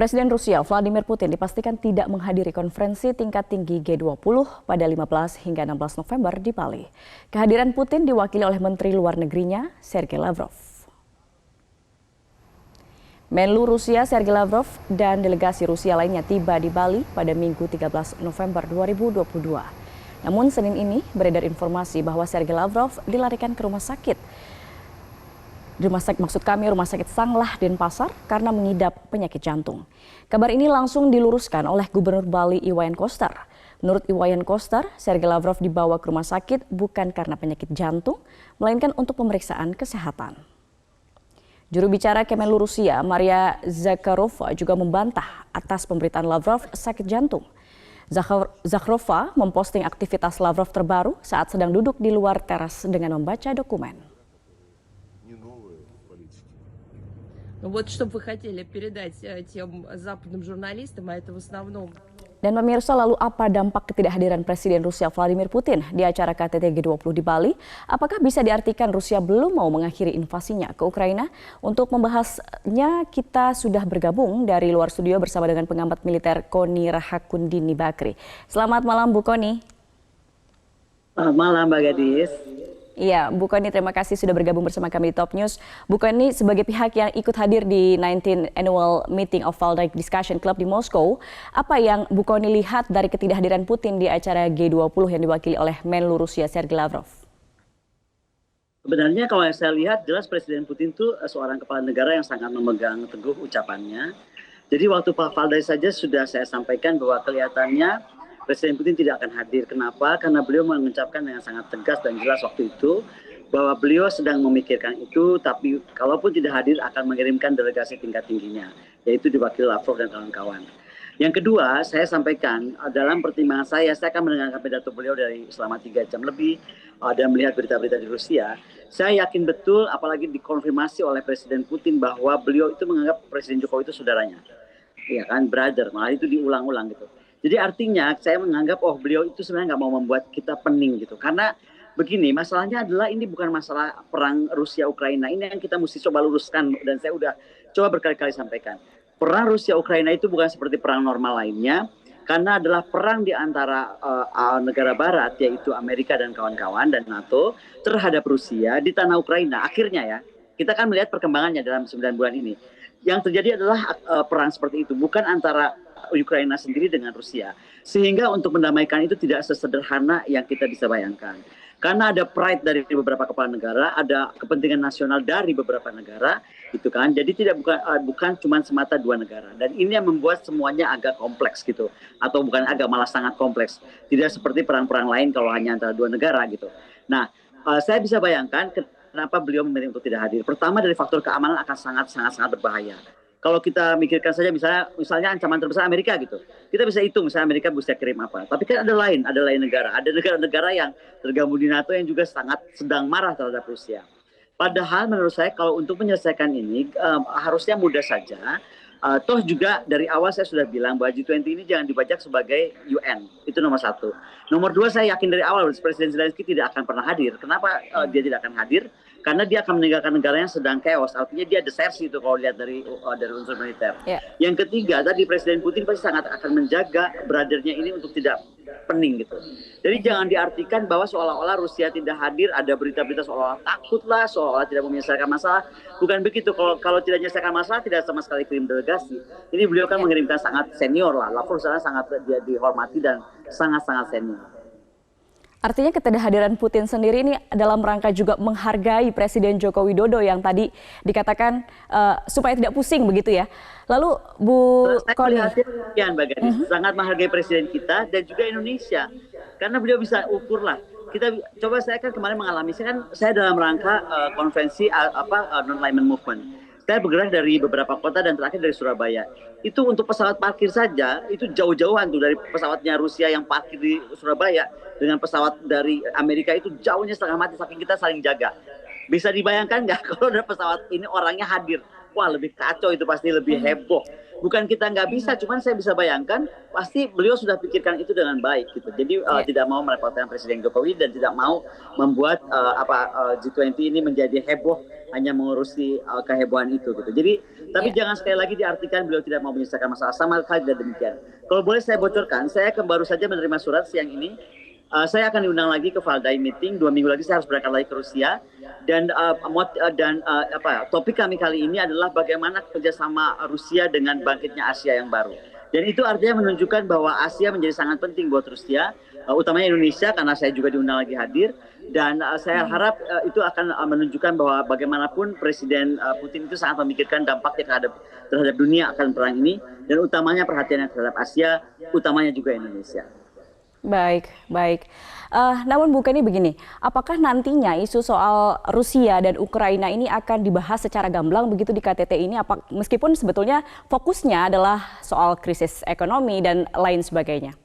Presiden Rusia Vladimir Putin dipastikan tidak menghadiri konferensi tingkat tinggi G20 pada 15 hingga 16 November di Bali. Kehadiran Putin diwakili oleh Menteri Luar Negerinya, Sergei Lavrov. Menlu Rusia Sergei Lavrov dan delegasi Rusia lainnya tiba di Bali pada Minggu 13 November 2022. Namun Senin ini beredar informasi bahwa Sergei Lavrov dilarikan ke rumah sakit. Rumah sakit Sanglah Denpasar karena mengidap penyakit jantung. Kabar ini langsung diluruskan oleh Gubernur Bali Iwayan Koster. Menurut Iwayan Koster, Sergei Lavrov dibawa ke rumah sakit bukan karena penyakit jantung, melainkan untuk pemeriksaan kesehatan. Juru bicara Kemenlu Rusia, Maria Zakharova juga membantah atas pemberitaan Lavrov sakit jantung. Zakharova memposting aktivitas Lavrov terbaru saat sedang duduk di luar teras dengan membaca dokumen. Вот что бы вы хотели передать тем западным журналистам, а это в основном. Dan pemirsa, lalu apa dampak ketidakhadiran Presiden Rusia Vladimir Putin di acara KTT G20 di Bali? Apakah bisa diartikan Rusia belum mau mengakhiri invasinya ke Ukraina? Untuk membahasnya kita sudah bergabung dari luar studio bersama dengan pengamat militer Koni Rahakundini Bakri. Selamat malam Bu Koni. Selamat malam Mbak Gadis. Iya, Bu Koni, terima kasih sudah bergabung bersama kami di Top News. Bu Koni, sebagai pihak yang ikut hadir di 19th Annual Meeting of Valdai Discussion Club di Moskow, apa yang Bu Koni lihat dari ketidakhadiran Putin di acara G20 yang diwakili oleh Menlu Rusia Sergei Lavrov? Sebenarnya kalau yang saya lihat, jelas Presiden Putin itu seorang kepala negara yang sangat memegang teguh ucapannya. Jadi waktu Pak Valdai saja sudah saya sampaikan bahwa kelihatannya Presiden Putin tidak akan hadir. Kenapa? Karena beliau mengucapkan dengan sangat tegas dan jelas waktu itu bahwa beliau sedang memikirkan itu, tapi kalaupun tidak hadir akan mengirimkan delegasi tingkat tingginya, yaitu diwakili Lavrov dan kawan-kawan. Yang kedua, saya sampaikan dalam pertimbangan saya akan mendengarkan pidato beliau dari selama 3 jam lebih dan melihat berita-berita di Rusia. Saya yakin betul, apalagi dikonfirmasi oleh Presiden Putin bahwa beliau itu menganggap Presiden Jokowi itu saudaranya, ya kan, brother, malah itu diulang-ulang gitu. Jadi artinya saya menganggap beliau itu sebenarnya nggak mau membuat kita pening gitu. Karena begini, masalahnya adalah ini bukan masalah perang Rusia-Ukraina. Ini yang kita mesti coba luruskan dan saya udah coba berkali-kali sampaikan. Perang Rusia-Ukraina itu bukan seperti perang normal lainnya. Karena adalah perang di antara negara barat yaitu Amerika dan kawan-kawan dan NATO terhadap Rusia di tanah Ukraina. Akhirnya ya, kita kan melihat perkembangannya dalam 9 bulan ini. Yang terjadi adalah perang seperti itu, bukan antara Ukraina sendiri dengan Rusia. Sehingga untuk mendamaikan itu tidak sesederhana yang kita bisa bayangkan. Karena ada pride dari beberapa kepala negara, ada kepentingan nasional dari beberapa negara, gitu kan. Jadi bukan cuma semata 2 negara. Dan ini yang membuat semuanya agak kompleks gitu, atau bukan agak, malah sangat kompleks. Tidak seperti perang-perang lain kalau hanya antara 2 negara gitu. Nah, saya bisa bayangkan kenapa beliau memilih untuk tidak hadir. Pertama, dari faktor keamanan akan sangat berbahaya. Kalau kita mikirkan saja misalnya ancaman terbesar Amerika gitu. Kita bisa hitung misalnya Amerika bisa kirim apa. Tapi kan ada lain negara. Ada negara-negara yang tergabung di NATO yang juga sedang marah terhadap Rusia. Padahal menurut saya kalau untuk menyelesaikan ini harusnya mudah saja. Toh juga dari awal saya sudah bilang bahwa G20 ini jangan dibajak sebagai UN. Itu nomor 1. Nomor 2, saya yakin dari awal Presiden Zelensky tidak akan pernah hadir. Kenapa dia tidak akan hadir? Karena dia akan meninggalkan negara yang sedang chaos. Artinya dia desersi itu kalau lihat dari unsur militer. Yeah. Yang ketiga, tadi Presiden Putin pasti sangat akan menjaga brothernya ini untuk tidak pening gitu. Jadi jangan diartikan bahwa seolah-olah Rusia tidak hadir, ada berita-berita seolah-olah takut lah, seolah-olah tidak menyelesaikan masalah. Bukan begitu. Kalau tidak menyelesaikan masalah, tidak sama sekali kirim delegasi. Ini beliau kan mengirimkan sangat senior lah. Lavrov sangat dia dihormati dan sangat-sangat senior. Artinya ketidakhadiran Putin sendiri ini dalam rangka juga menghargai Presiden Joko Widodo yang tadi dikatakan supaya tidak pusing begitu ya. Lalu Bu Koni, Mbak Gadis, sangat menghargai Presiden kita dan juga Indonesia. Karena beliau bisa ukur lah. Saya kan kemarin mengalami, saya dalam rangka konferensi non-alignment movement. Saya bergerak dari beberapa kota dan terakhir dari Surabaya. Itu untuk pesawat parkir saja, itu jauh-jauhan tuh dari pesawatnya Rusia yang parkir di Surabaya dengan pesawat dari Amerika itu jauhnya setengah mati saking kita saling jaga. Bisa dibayangkan nggak kalau ada pesawat ini orangnya hadir? Wah, lebih kacau itu, pasti lebih heboh. Bukan kita nggak bisa, cuman saya bisa bayangkan pasti beliau sudah pikirkan itu dengan baik gitu. Jadi tidak mau merepotkan Presiden Jokowi dan tidak mau membuat G20 ini menjadi heboh hanya mengurusi kehebohan itu gitu. Jadi tapi jangan sekali lagi diartikan beliau tidak mau menyelesaikan masalah, sama sekali tidak demikian. Kalau boleh saya bocorkan, saya baru saja menerima surat siang ini. Saya akan diundang lagi ke Valdai meeting 2 minggu lagi. Saya harus berangkat lagi ke Rusia dan topik kami kali ini adalah bagaimana kerjasama Rusia dengan bangkitnya Asia yang baru. Dan itu artinya menunjukkan bahwa Asia menjadi sangat penting buat Rusia, utamanya Indonesia karena saya juga diundang lagi hadir. Dan saya harap itu akan menunjukkan bahwa bagaimanapun Presiden Putin itu sangat memikirkan dampaknya terhadap dunia akan perang ini, dan utamanya perhatiannya terhadap Asia, utamanya juga Indonesia. Baik, baik. Namun Bu Kenny begini, apakah nantinya isu soal Rusia dan Ukraina ini akan dibahas secara gamblang begitu di KTT ini? Meskipun sebetulnya fokusnya adalah soal krisis ekonomi dan lain sebagainya.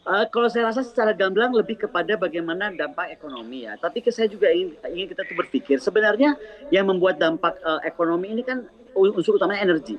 Kalau saya rasa secara gamblang lebih kepada bagaimana dampak ekonomi ya. Tapi saya juga ingin kita tuh berpikir sebenarnya yang membuat dampak ekonomi ini kan unsur utamanya energi.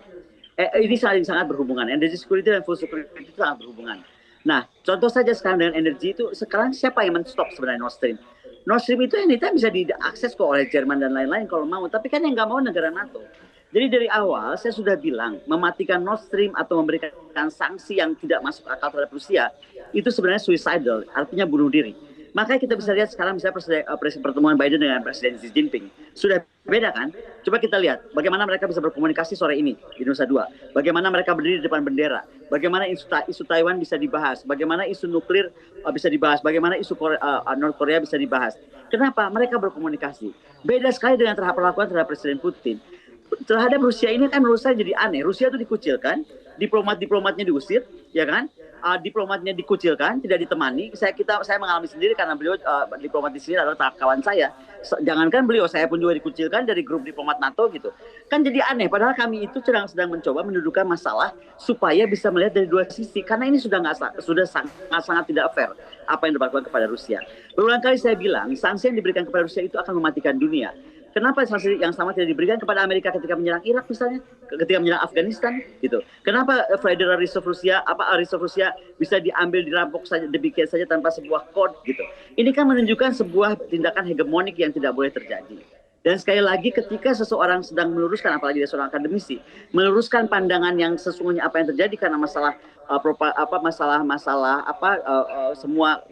Ini sangat berhubungan. Energy security dan food security itu sangat berhubungan. Nah, contoh saja sekarang dengan energi itu, sekarang siapa yang men-stop sebenarnya Nord Stream? Nord Stream itu anytime bisa diakses kok oleh Jerman dan lain-lain kalau mau, tapi kan yang nggak mau negara NATO. Jadi dari awal saya sudah bilang, mematikan Nord Stream atau memberikan sanksi yang tidak masuk akal terhadap Rusia, itu sebenarnya suicidal, artinya bunuh diri. Makanya kita bisa lihat sekarang misalnya pertemuan Biden dengan Presiden Xi Jinping. Sudah beda kan? Coba kita lihat bagaimana mereka bisa berkomunikasi sore ini di Nusa Dua. Bagaimana mereka berdiri di depan bendera. Bagaimana isu Taiwan bisa dibahas. Bagaimana isu nuklir bisa dibahas. Bagaimana isu North Korea bisa dibahas. Kenapa? Mereka berkomunikasi. Beda sekali dengan perlakuan terhadap Presiden Putin. Terhadap Rusia ini kan menurut saya jadi aneh. Rusia itu dikucilkan, diplomatnya diusir, ya kan? Diplomatnya dikucilkan, tidak ditemani. Saya mengalami sendiri karena beliau diplomat di sini adalah kawan saya. Jangankan beliau, saya pun juga dikucilkan dari grup diplomat NATO gitu. Kan jadi aneh. Padahal kami itu sedang mencoba mendudukan masalah supaya bisa melihat dari dua sisi. Karena ini sudah sangat tidak fair apa yang dilakukan kepada Rusia. Berulang kali saya bilang, sanksi yang diberikan kepada Rusia itu akan mematikan dunia. Kenapa sanksi yang sama tidak diberikan kepada Amerika ketika menyerang Irak misalnya, ketika menyerang Afghanistan gitu? Kenapa Federal Reserve Rusia bisa diambil dirampok saja demikian saja tanpa sebuah kode gitu? Ini kan menunjukkan sebuah tindakan hegemonik yang tidak boleh terjadi. Dan sekali lagi ketika seseorang sedang meluruskan, apalagi dia seorang akademisi, meluruskan pandangan yang sesungguhnya apa yang terjadi karena semua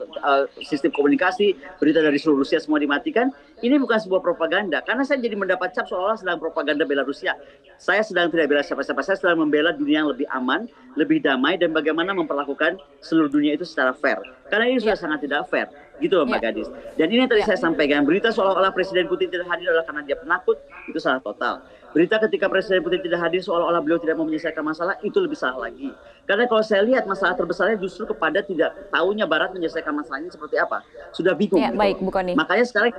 sistem komunikasi, berita dari seluruh Rusia semua dimatikan, ini bukan sebuah propaganda. Karena saya jadi mendapat cap seolah-olah sedang propaganda bela Rusia. Saya sedang tidak bela siapa-siapa, saya sedang membela dunia yang lebih aman, lebih damai, dan bagaimana memperlakukan seluruh dunia itu secara fair. Karena ini sudah sangat tidak fair. Gitu loh Mbak Gadis. Dan ini yang tadi saya sampaikan, berita seolah-olah Presiden Putin tidak hadir adalah karena dia penakut, itu salah total. Berita ketika Presiden Putin tidak hadir seolah-olah beliau tidak mau menyelesaikan masalah, itu lebih salah lagi. Karena kalau saya lihat masalah terbesarnya justru kepada tidak tahunya Barat menyelesaikan masalahnya seperti apa. Sudah bingung. Ya, gitu. baik, Bu Kony. Makanya sekarang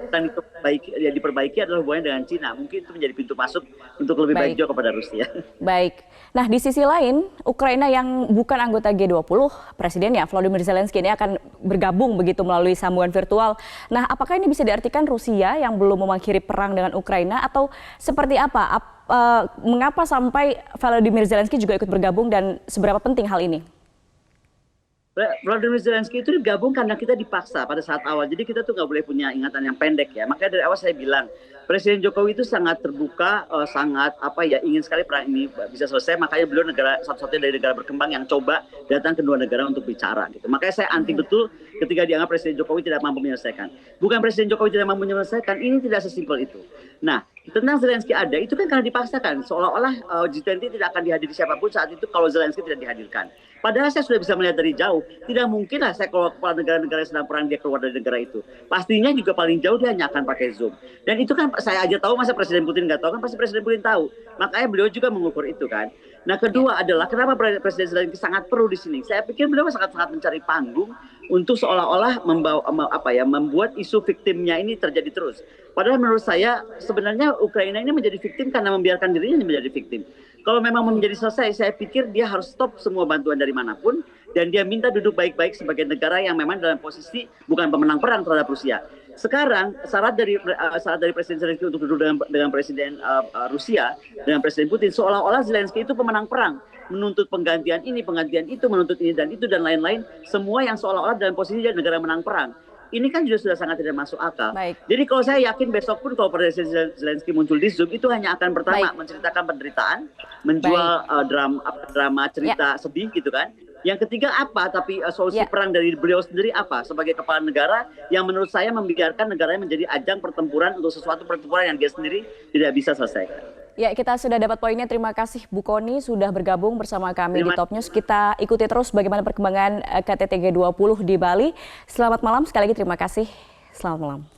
yang diperbaiki adalah hubungannya dengan Cina. Mungkin itu menjadi pintu masuk untuk lebih baik juga kepada Rusia. Baik. Nah, di sisi lain, Ukraina yang bukan anggota G20, presidennya Volodymyr Zelensky ini akan bergabung begitu melalui sambungan virtual. Nah, apakah ini bisa diartikan Rusia yang belum mengakhiri perang dengan Ukraina atau seperti apa? Mengapa sampai Volodymyr Zelensky juga ikut bergabung dan seberapa penting hal ini? Volodymyr Zelensky itu digabung karena kita dipaksa pada saat awal. Jadi kita tuh nggak boleh punya ingatan yang pendek ya. Makanya dari awal saya bilang, Presiden Jokowi itu sangat terbuka, ingin sekali perang ini bisa selesai. Makanya beliau satu-satunya dari negara berkembang yang coba datang ke dua negara untuk bicara gitu. Makanya saya anti betul ketika dianggap Presiden Jokowi tidak mampu menyelesaikan. Bukan Presiden Jokowi tidak mampu menyelesaikan, ini tidak sesimpel itu. Nah, tentang Zelensky ada, itu kan karena dipaksakan. Seolah-olah G20 tidak akan dihadiri siapapun saat itu kalau Zelensky tidak dihadirkan. Padahal saya sudah bisa melihat dari jauh, tidak mungkin lah saya kalau kepala negara-negara yang sedang perang dia keluar dari negara itu. Pastinya juga paling jauh dia hanya akan pakai Zoom. Dan itu kan saya aja tahu, masa Presiden Putin nggak tahu, kan pasti Presiden Putin tahu. Makanya beliau juga mengukur itu kan. Nah kedua adalah kenapa Presiden Zelensky sangat perlu di sini. Saya pikir beliau sangat-sangat mencari panggung untuk seolah-olah membuat isu viktimnya ini terjadi terus. Padahal menurut saya sebenarnya Ukraina ini menjadi viktim karena membiarkan dirinya menjadi viktim. Kalau memang menjadi selesai, saya pikir dia harus stop semua bantuan dari manapun dan dia minta duduk baik-baik sebagai negara yang memang dalam posisi bukan pemenang perang terhadap Rusia. Sekarang syarat dari Presiden Zelensky untuk duduk dengan Presiden Rusia, dengan Presiden Putin, seolah-olah Zelensky itu pemenang perang, menuntut penggantian ini, penggantian itu, menuntut ini dan itu dan lain-lain, semua yang seolah-olah dalam posisi dia negara menang perang. ini kan juga sudah sangat tidak masuk akal. Baik. Jadi kalau saya yakin besok pun kalau Presiden Zelensky muncul di Zoom itu hanya akan pertama menceritakan penderitaan, menjual drama cerita sedih gitu kan. Yang ketiga apa? Tapi solusi perang dari beliau sendiri apa? Sebagai kepala negara yang menurut saya membiarkan negaranya menjadi ajang pertempuran untuk sesuatu pertempuran yang dia sendiri tidak bisa selesaikan. Ya, kita sudah dapat poinnya. Terima kasih Bu Kony sudah bergabung bersama kami di Top News. Kita ikuti terus bagaimana perkembangan KTT G20 di Bali. Selamat malam, sekali lagi terima kasih. Selamat malam.